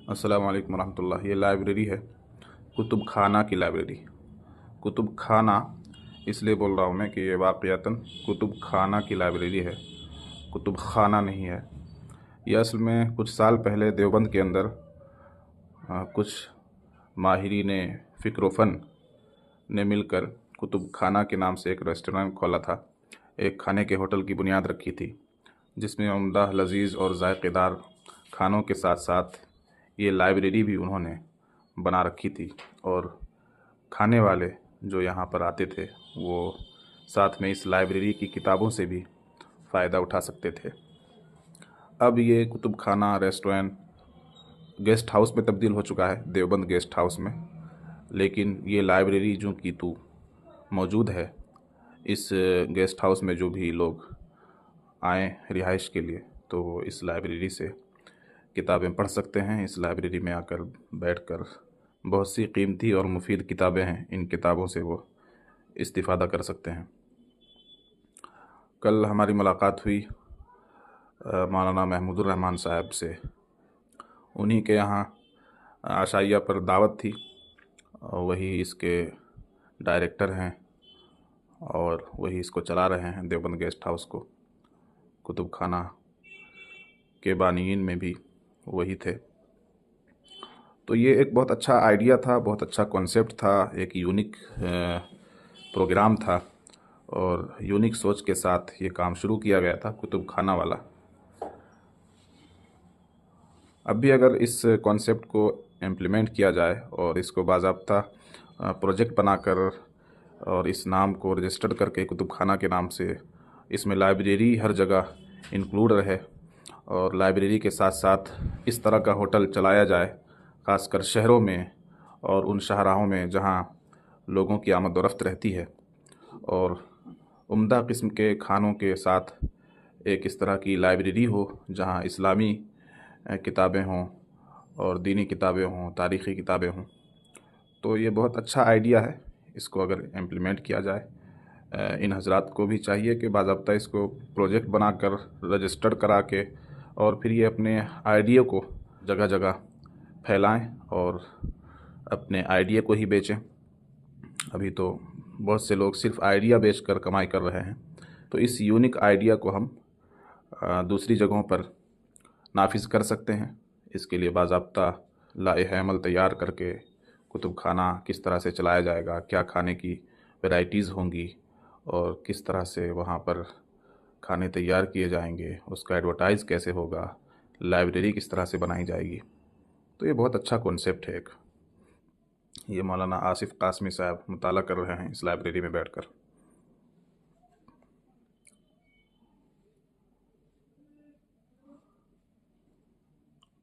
अस्सलाम वालेकुम रहमतुल्लाह। ये लाइब्रेरी है, कुतुब खाना की लाइब्रेरी। कुतुब खाना इसलिए बोल रहा हूँ मैं कि ये वाक़ियतन कुतुब खाना की लाइब्रेरी है, कुतुब खाना नहीं है। ये असल में कुछ साल पहले देवबंद के अंदर कुछ माहिरीन फ़िक्र व फ़न ने मिलकर कुतुब खाना के नाम से एक रेस्टोरेंट खोला था। एक खाने के होटल की बुनियाद रखी थी, जिसमें उम्दा, लजीज़ और ज़ायक़ेदार खानों के साथ साथ ये लाइब्रेरी भी उन्होंने बना रखी थी। और खाने वाले जो यहाँ पर आते थे वो साथ में इस लाइब्रेरी की किताबों से भी फ़ायदा उठा सकते थे। अब ये कुतुब खाना रेस्टोरेंट गेस्ट हाउस में तब्दील हो चुका है, देवबंद गेस्ट हाउस में। लेकिन ये लाइब्रेरी जो कि तो मौजूद है, इस गेस्ट हाउस में जो भी लोग आएँ रिहाइश के लिए तो इस लाइब्रेरी से किताबें पढ़ सकते हैं। इस लाइब्रेरी में आकर बैठकर बहुत सी कीमती और मुफीद किताबें हैं, इन किताबों से वो इस्तिफ़ादा कर सकते हैं। कल हमारी मुलाकात हुई मौलाना महमूदुर रहमान साहब से। उन्हीं के यहाँ आशाइया पर दावत थी, वही इसके डायरेक्टर हैं और वही इसको चला रहे हैं। देवबंद गेस्ट हाउस को कुतुब खाना के बानियीन में भी वही थे। तो ये एक बहुत अच्छा आइडिया था, बहुत अच्छा कॉन्सेप्ट था, एक यूनिक प्रोग्राम था और यूनिक सोच के साथ ये काम शुरू किया गया था, कुतुब खाना वाला। अब भी अगर इस कॉन्सेप्ट को इम्प्लीमेंट किया जाए और इसको बाज़ाब्ता प्रोजेक्ट बनाकर और इस नाम को रजिस्टर्ड करके कुतुब खाना के नाम से इसमें लाइब्रेरी हर जगह इंक्लूड रहे और लाइब्रेरी के साथ साथ इस तरह का होटल चलाया जाए, ख़ासकर शहरों में और उन शाहराहों में जहाँ लोगों की आमद व रफ्त रहती है, और उम्दा किस्म के खानों के साथ एक इस तरह की लाइब्रेरी हो जहाँ इस्लामी किताबें हों और दीनी किताबें हों, तारीख़ी किताबें हों। तो ये बहुत अच्छा आइडिया है, इसको अगर इम्प्लीमेंट किया जाए। इन हज़रात को भी चाहिए कि बाज़ाब्ता इसको प्रोजेक्ट बनाकर रजिस्टर्ड करा के और फिर ये अपने आइडिया को जगह जगह फैलाएं और अपने आइडिया को ही बेचें। अभी तो बहुत से लोग सिर्फ आइडिया बेचकर कमाई कर रहे हैं, तो इस यूनिक आइडिया को हम दूसरी जगहों पर नाफिज़ कर सकते हैं। इसके लिए बाज़ाब्ता लाइहा अमल तैयार करके कुतुब खाना किस तरह से चलाया जाएगा, क्या खाने की वैराइटीज़ होंगी और किस तरह से वहाँ पर खाने तैयार किए जाएंगे, उसका एडवर्टाइज़ कैसे होगा, लाइब्रेरी किस तरह से बनाई जाएगी। तो ये बहुत अच्छा कॉन्सेप्ट है एक। ये मौलाना आसिफ़ कासमी साहब मुताला कर रहे हैं इस लाइब्रेरी में बैठकर।